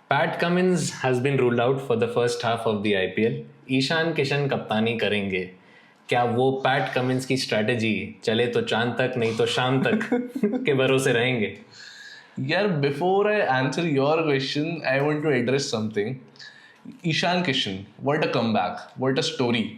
PAT Cummins has been ruled out for the first half of the IPL. Ishan Kishan कप्तानी करेंगे। क्या वो PAT Cummins की स्ट्रैटेजी चले तो चांद तक नहीं तो शाम तक के भरोसे रहेंगे? यार, before I answer your question I want to address something. Ishan Kishan, what a comeback, what a story.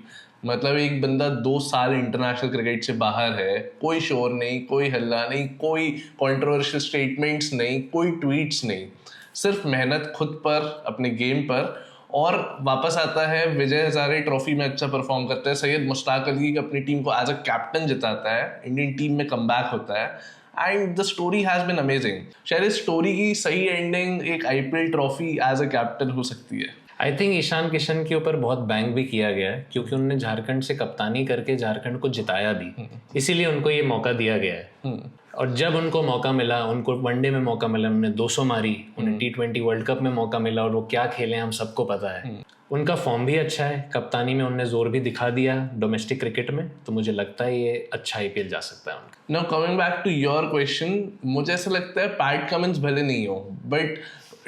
मतलब एक बंदा 2 साल इंटरनेशनल क्रिकेट से बाहर है, कोई शोर नहीं, कोई हल्ला नहीं, कोई कंट्रोवर्शियल स्टेटमेंट्स नहीं, कोई ट्वीट्स नहीं, सिर्फ मेहनत खुद पर, अपने गेम पर, और वापस आता है। विजय हजारे ट्रॉफी में अच्छा परफॉर्म करता है, सैयद मुश्ताक अली अपनी टीम को एज अ कैप्टन जिताता है, इंडियन टीम में कमबैक होता है and the story has been amazing. शायद इस स्टोरी की सही एंडिंग एक IPL trophy as a captain हो सकती है। आई थिंक ईशान किशन के ऊपर बहुत बैंक भी किया गया है, क्योंकि उन्होंने झारखंड से कप्तानी करके झारखंड को जिताया भी, इसीलिए उनको ये मौका दिया गया है। और जब उनको मौका मिला, उनको वनडे में मौका मिला, उन्होंने 200 मारी, उन्हें T20 वर्ल्ड कप में मौका मिला और वो क्या खेले हम सबको पता है। उनका फॉर्म भी अच्छा है, कप्तानी में उन्होंने जोर भी दिखा दिया डोमेस्टिक क्रिकेट में, तो मुझे लगता है ये अच्छा आईपीएल जा सकता है उनका। Now coming back to your question, मुझे ऐसा लगता है पैट कमिंस भले नहीं हो, बट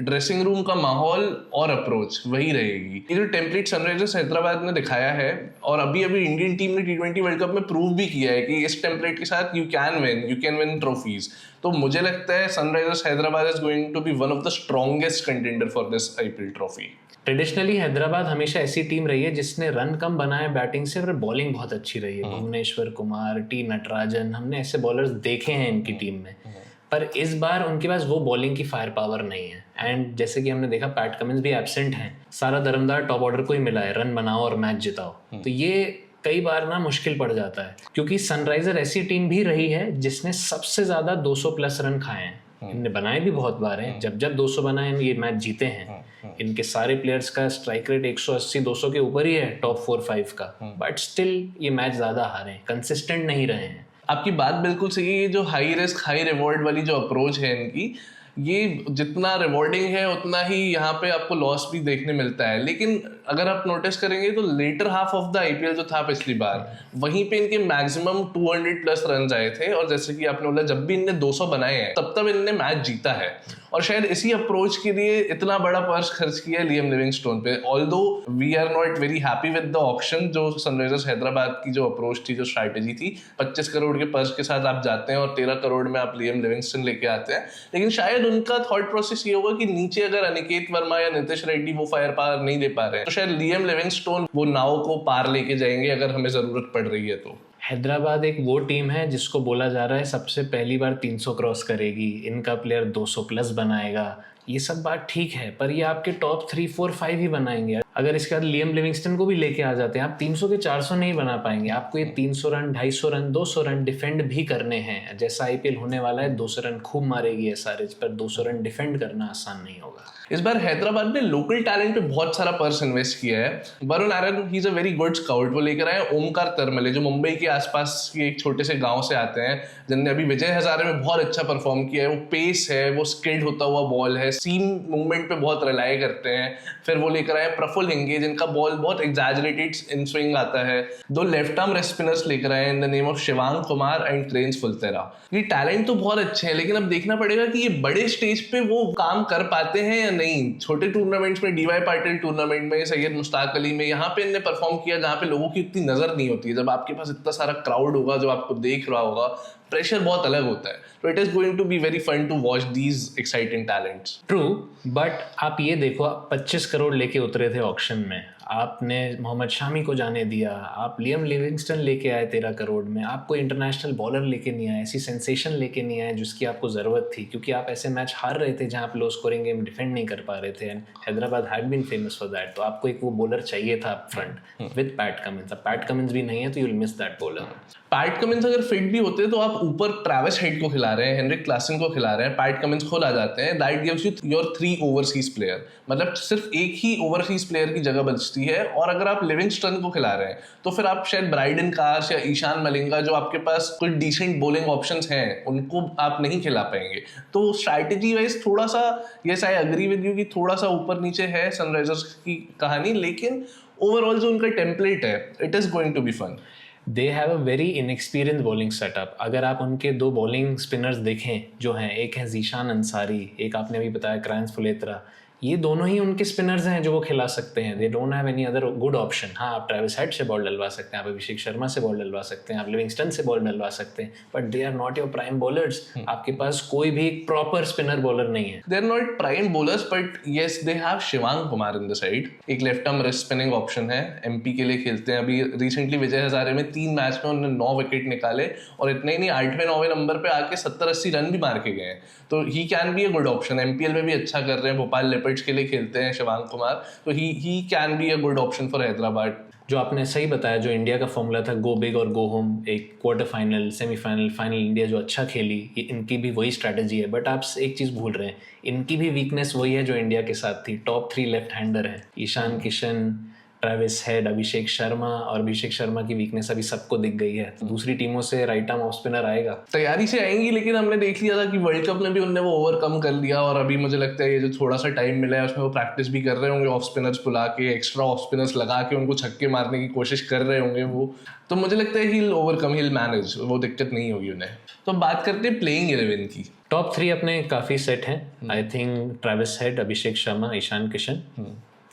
ड्रेसिंग रूम का माहौल और अप्रोच वही रहेगी। ये जो टेम्पलेट सनराइजर्स हैदराबाद ने दिखाया है, और अभी अभी इंडियन टीम ने T20 वर्ल्ड कप में प्रूव भी किया है कि इस टेम्पलेट के साथ यू कैन विन ट्रॉफीज। तो मुझे लगता है Sunrisers Hyderabad is going to be one of the strongest contender for this IPL trophy. Traditionally Hyderabad हमेशा ऐसी टीम रही है जिसने रन कम बनाए बैटिंग से, और बॉलिंग बहुत अच्छी रही है। भुवनेश्वर कुमार, टी नटराजन, हमने ऐसे बॉलर्स देखे हैं इनकी टीम में, पर इस बार उनके पास वो बॉलिंग की फायर पावर नहीं है। एंड जैसे कि हमने देखा पैट कमिंस भी एब्सेंट हैं, सारा दरमदार टॉप ऑर्डर को ही मिला है, रन बनाओ और मैच जिताओ। तो ये कई बार ना मुश्किल पड़ जाता है, क्योंकि सनराइजर ऐसी टीम भी रही है जिसने सबसे ज्यादा 200 प्लस रन खाए हैं। इनने बनाए भी बहुत बार हैं, जब 200 बनाए ये मैच जीते हैं। इनके सारे प्लेयर्स का स्ट्राइक रेट 180-200 के ऊपर ही है टॉप 4-5 का, बट स्टिल ये मैच ज्यादा हारे, कंसिस्टेंट नहीं रहे हैं। आपकी बात बिल्कुल सही है। ये जो हाई रिस्क हाई रिवॉर्ड वाली जो अप्रोच है इनकी, ये जितना रिवॉर्डिंग है उतना ही यहाँ पे आपको लॉस भी देखने मिलता है। लेकिन अगर आप नोटिस करेंगे तो latter half of the IPL जो था पिछली बार, वहीं पे इनके मैक्सिमम 200 प्लस रन आए थे, और जैसे कि आपने बोला जब भी इनने 200 बनाए हैं तब इनने मैच जीता है। और शायद इसी अप्रोच के लिए इतना बड़ा पर्स खर्च किया है लियम लिविंगस्टोन पे। Although we are not very happy with the auction, जो सनराइजर्स हैदराबाद की जो अप्रोच थी, जो स्ट्रैटेजी थी, 25 करोड़ के पर्स के साथ आप जाते हैं और 13 करोड़ में आप लियम लिविंगस्टन लेके आते हैं। लेकिन शायद उनका थॉट प्रोसेस ये होगा कि नीचे अगर अनिकेत वर्मा या नितिश रेड्डी वो फायर पावर नहीं दे पा रहे हैं, तो शायद लियम लिविंगस्टोन वो नाव को पार लेके जाएंगे अगर हमें जरूरत पड़ रही है तो। हैदराबाद एक वो टीम है जिसको बोला जा रहा है सबसे पहली बार 300 क्रॉस करेगी, इनका प्लेयर 200 प्लस बनाएगा। ये सब बात ठीक है, पर ये आपके टॉप 3, 4, 5 ही बनाएंगे। अगर इसके बाद लियम लिविंगस्टन को भी लेके आ जाते हैं, आप 300 के 400 नहीं बना पाएंगे। आपको ये 300 रन, 250 रन, 200 रन डिफेंड भी करने हैं। जैसा आईपीएल होने वाला है, 200 रन खूब मारेगी एसआरएच, पर 200 रन डिफेंड करना आसान नहीं होगा। इस बार हैदराबाद ने लोकल टैलेंट पे बहुत सारा पर्स इन्वेस्ट किया है। Varun Aaron, he is a very good scout. वो लेकर आए ओमकार तरमले, जो मुंबई के आसपास के एक छोटे से गांव से आते हैं, जिनने अभी विजय हजारे में बहुत अच्छा परफॉर्म किया है। वो पेस है, वो स्किल्ड होता हुआ बॉल है, सीम मूवमेंट पे बहुत रिलाई करते हैं। फिर वो लेकर आए प्रफुल्ल हिंगे, जिनका बॉल बहुत एग्जैजरेटेड इन स्विंग आता है। 2 लेफ्ट आर्म स्पिनर्स लेकर आए in the name of Shivang Kumar and ट्रेंस फुलतेरा। ये टैलेंट तो बहुत अच्छे हैं, लेकिन अब देखना पड़ेगा कि ये बड़े स्टेज पे वो काम कर पाते हैं या नहीं। छोटे टूर्नामेंट्स में, डीवाई पाटिल टूर्नामेंट में, सैयद मुश्ताक अली में, यहाँ पे इनने परफॉर्म किया जहाँ पे लोगों की इतनी नजर नहीं होती है। जब आपके पास इतना सारा क्राउड होगा जो आपको देख रहा होगा, प्रेशर बहुत अलग होता है। तो it is going to be very fun to watch these exciting talents. True, but आप ये देखो, आप 25 करोड़ लेके उतरे थे ऑक्शन में, आपने मोहम्मद शामी को जाने दिया, आप लियम लिविंगस्टन लेके आए 13 करोड़ में, आपको इंटरनेशनल बॉलर लेके नहीं आए, ऐसी सेंसेशन लेके नहीं आए जिसकी आपको ज़रूरत थी, क्योंकि आप ऐसे मैच हार रहे थे जहाँ आप लो स्कोरिंग गेम डिफेंड नहीं कर पा रहे थे। And Hyderabad had been famous for that. तो आपको एक वो बॉलर चाहिए था up front with Pat Cummins. अब पैट कमिंस भी नहीं है तो you will miss that bowler. Pat Cummins अगर फिट भी होते तो आप ऊपर ट्रैविस हेड को खिला रहे हैं, हेनरिक क्लासन को खिला रहे हैं, पैट कमिंस खुद आ जाते हैं। That gives you your 3 overseas player, मतलब सिर्फ एक ही ओवरसीज प्लेयर की जगह बचती है। और अगर आप लिविंगस्टन को खिला रहे हैं तो फिर आप शायद ब्राइडन काश या ईशान मलिंगा, जो आपके पास कुछ डिसेंट बॉलिंग ऑप्शंस हैं, उनको आप नहीं खिला पाएंगे। तो स्ट्रैटेजी वाइज थोड़ा सा, yes I agree with you कि थोड़ा सा ऊपर नीचे है सनराइजर्स की कहानी, लेकिन ओवरऑल जो उनका टेम्पलेट है, it is going to be fun. They have a very inexperience bowling setup. अगर आप उनके 2 बॉलिंग स्पिनर्स देखें जो हैं, एक है जीशान अंसारी, एक आपने अभी बताया क्रांस फुलेत्रा, ये दोनों ही उनके स्पिनर्स हैं जो वो खिला सकते हैं. They don't have any other good option. हाँ, आप ट्रेविस हेड से बॉल डलवा सकते हैं, आप अभिषेक शर्मा से बॉल डलवा सकते हैं, आप लिविंगस्टन से बॉल डलवा सकते हैं, but they are not your prime bowlers. आपके पास कोई भी प्रॉपर स्पिनर बॉलर नहीं है. They are not prime bowlers, but yes they have Shivang Kumar in the side. एक left arm wrist spinning option है, एमपी के लिए खेलते हैं. अभी रिसेंटली विजय हजारे में 3 मैच में उन्होंने 9 विकेट निकाले और इतने ही नहीं 8वें-9वें नंबर पे आके 70-80 रन भी मार के गए हैं. तो he can be a good option. MPL में भी अच्छा कर रहे हैं, भोपाल लेपर्ड्स के लिए खेलते हैं शिवांग कुमार. तो he can be a good option for Hyderabad. जो आपने सही बताया, जो इंडिया का फॉर्मूला था गो बिग और गो होम, एक quarter final, semifinal, final India जो अच्छा खेली, ये इनकी भी वही स्ट्रैटेजी है. बट आप एक चीज़ भूल रहे हैं, इनकी भी वीकनेस वही है जो इंडिया के साथ थी. टॉप 3 लेफ्ट हैंडर हैं, ईशान किशन, ट्रेविस हेड, अभिषेक शर्मा. और अभिषेक शर्मा की वीकनेस अभी सबको दिख गई है. तो दूसरी टीमों से राइट आर्म ऑफ स्पिनर आएगा, तैयारी से आएंगी. लेकिन हमने देख लिया था कि वर्ल्ड कप में भी उनने वो ओवरकम कर लिया. और अभी मुझे लगता है ये जो थोड़ा सा टाइम मिला है उसमें वो प्रैक्टिस भी कर रहे होंगे, ऑफ स्पिनर्स बुला के, एक्स्ट्रा ऑफ स्पिनर्स लगा के उनको छक्के मारने की कोशिश कर रहे होंगे वो. तो मुझे लगता है ही ओवरकम, ही मैनेज, वो दिक्कत नहीं होगी उन्हें. तो बात करते हैं प्लेइंग 11 की. टॉप 3 अपने काफ़ी सेट हैं. I think Travis Head, Abhishek Sharma, Ishan Kishan.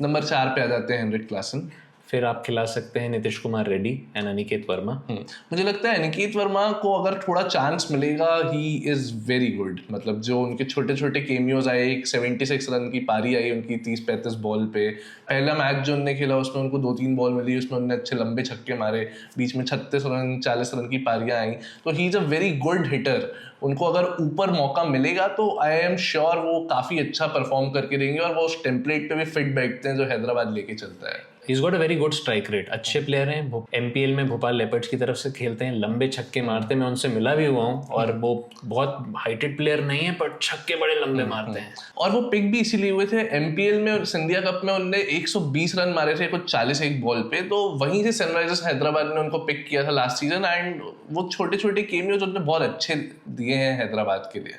Number 4 पे आ जाते हैं हेनरिक क्लासन. फिर आप खिला सकते हैं नीतीश कुमार रेड्डी एंड अनिकेत वर्मा. मुझे लगता है अनिकेत वर्मा को अगर थोड़ा चांस मिलेगा, ही इज़ वेरी गुड. मतलब जो उनके छोटे छोटे केमियोज आए, एक 76 रन की पारी आई उनकी 30-35 बॉल पे. पहला मैच जो उन्होंने खेला उसमें उनको 2-3 बॉल मिली, उसमें उन्होंने अच्छे लंबे छक्के मारे, बीच में 36 रन 40 रन की पारियां आई. तो he is a very good hitter. उनको अगर ऊपर मौका मिलेगा तो आई एम श्योर वो काफ़ी अच्छा परफॉर्म करके देंगे और वो उस टेम्पलेट पे भी फिट बैठते हैं जो हैदराबाद लेके चलता है. He's got a very good strike rate. अच्छे प्लेयर हैं. एमपीएल में भोपाल लेपर्ड्स की तरफ से खेलते हैं, लंबे छक्के मारते हैं. मैं उनसे मिला भी हुआ हूँ और वो बहुत हाइटेड प्लेयर नहीं है, पर छक्के बड़े लंबे मारते हैं. और वो पिक भी इसीलिए हुए थे. एमपीएल में और सिंधिया कप में उन्होंने 120 रन मारे थे कुछ 41 बॉल पे. तो वहीं से सनराइजर्स हैदराबाद ने उनको पिक किया था लास्ट सीजन. एंड वो छोटे छोटे केमियोज उन्होंने बहुत अच्छे दिए हैं हैदराबाद के लिए.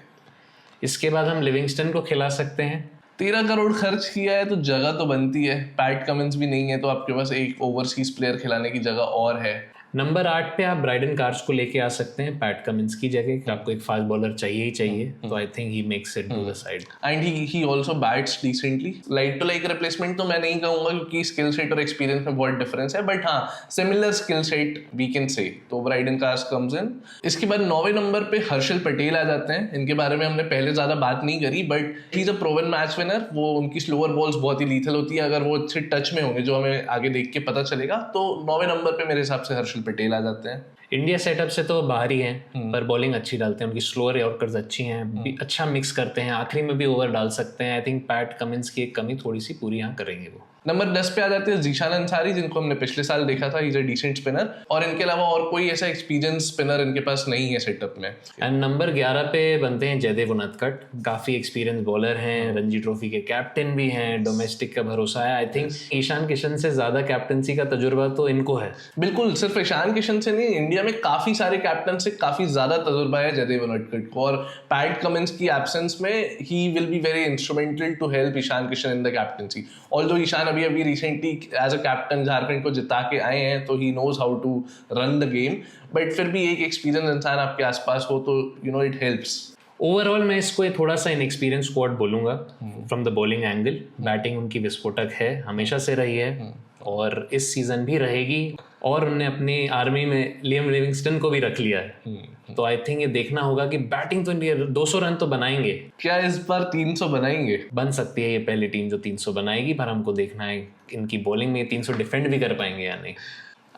इसके बाद हम लिविंगस्टन को खिला सकते हैं. 13 करोड़ खर्च किया है तो जगह तो बनती है. पैट कमिंस भी नहीं है तो आपके पास एक ओवरसीज प्लेयर खिलाने की जगह और है. नंबर 8 पे आप ब्राइडन कार्स को लेके आ सकते हैं पैट कमिंस की जगह, कि आपको एक फास्ट बॉलर चाहिए ही चाहिए. तो I think he makes it to the side. And he also bats decently. Like to like replacement तो मैं नहीं कहूंगा क्योंकि स्किल सेट और एक्सपीरियंस में बहुत डिफरेंस है, बट हाँ similar skill set we can say. तो ब्राइडन कार्स कम्स इन. इसके बाद 9वें नंबर पे हर्षल पटेल आ जाते हैं. इनके बारे में हमने पहले ज्यादा बात नहीं करी, but he is a proven match winner. वो उनकी स्लोअर बॉल्स बहुत ही लीथल होती है अगर वो अच्छे टच में होंगे, जो हमें आगे देख के पता चलेगा. तो 9वें नंबर पे मेरे हिसाब से हर्षल पटेल आ जाते हैं. इंडिया सेटअप से तो बाहर ही हैं, पर बॉलिंग अच्छी डालते हैं. उनकी स्लोअर यॉर्कर्स अच्छी हैं, अच्छा मिक्स करते हैं, आखिरी में भी ओवर डाल सकते हैं. आई थिंक पैट कमिंस की एक कमी थोड़ी सी पूरी यहाँ करेंगे वो. नंबर 10 पे आ जाते हैं जीशान अंसारी, जिनको हमने पिछले साल देखा था. Is a decent spinner. और इनके अलावा और कोई ऐसा एक्सपीरियंस स्पिनर इनके पास नहीं है सेटअप में. एंड नंबर 11 पे बनते हैं जयदेव उनदकट. काफी एक्सपीरियंस बॉलर हैं, रणजी ट्रॉफी के कैप्टन भी हैं, डोमेस्टिक का भरोसा है. आई थिंक ईशान किशन से ज्यादा कैप्टनसी का तजुर्बा तो इनको है. बिल्कुल, सिर्फ ईशान किशन से नहीं, इंडिया में काफी सारे कैप्टन से काफी ज्यादा तजुर्बा है जयदेव उनदकट को. और पैट कमिंस की एब्सेंस में he will be very instrumental to help Ishan Kishan in the captaincy. Although Ishan अभी recently as a captain Jharkhand को जिता के आए हैं, तो he knows how to run the game. But फिर भी एक एक्सपीरियंस इंसान आपके आसपास हो तो you know it helps. Overall मैं इसको थोड़ा सा इनएक्सपीरियंस स्क्वाड बोलूंगा from the bowling angle. Batting उनकी विस्फोटक है, हमेशा से रही है और इस सीजन भी रहेगी. और उन्होंने अपनी आर्मी में लियम लिविंगस्टन को भी रख लिया है. तो आई थिंक ये देखना होगा कि बैटिंग तो 200 रन तो बनाएंगे. क्या इस बार 300 बनाएंगे? बन सकती है ये पहली टीम जो 300 बनाएगी, पर हमको देखना है इनकी बॉलिंग में 300 डिफेंड भी कर पाएंगे या नहीं.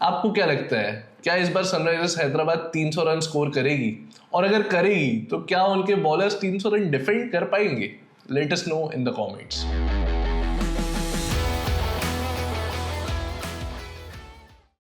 आपको क्या लगता है, क्या इस बार सनराइजर्स हैदराबाद 300 रन स्कोर करेगी? और अगर करेगी तो क्या उनके बॉलर्स 300 रन डिफेंड कर पाएंगे? Let us know in the comments.